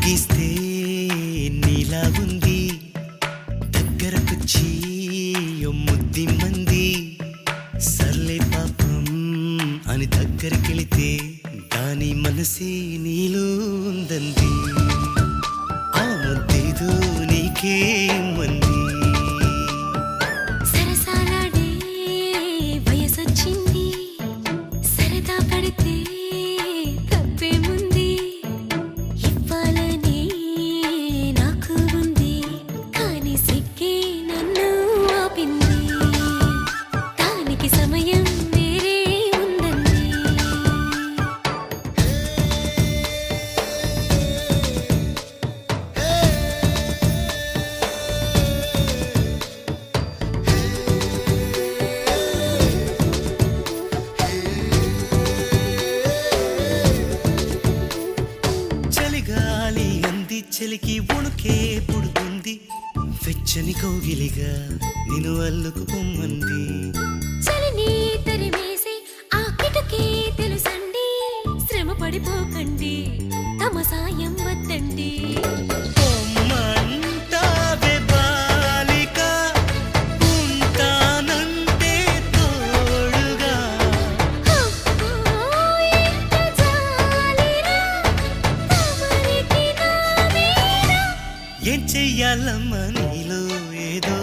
గీస్తే నీలా ఉంది దగ్గరకొచ్చి ముద్ది మంది సర్లే పాపం అని దగ్గరికెళితే దాని మనసే నీలో ఉందంది ఆ ముద్దేదో నీకే మంది సరసాలాడే వయసొచ్చింది సరదా పడితే తప్పేముంది ఇవ్వాలని నాకు ఉంది కానీ సిగ్గే నన్ను ఆపింది దానికి సమయం వేరే ఉందండి చలిగాలి అంది చలికి ఉణుకే పుడుతుంది వెచ్చని కౌగిలిగా నిన్ను అల్లుకు పొమ్మంది చలిని తరిమేసి ఆ కిటకే తెలుసండి శ్రమ పడిపోకండి తమ సాయం వద్దండి పొమ్మంటావే బాలిక ఉంటానంటే తోడుగా ఎంత జాలిరా తమరికి నా మీద ఏం చెయ్యాలమ్మా నీలో ఏదో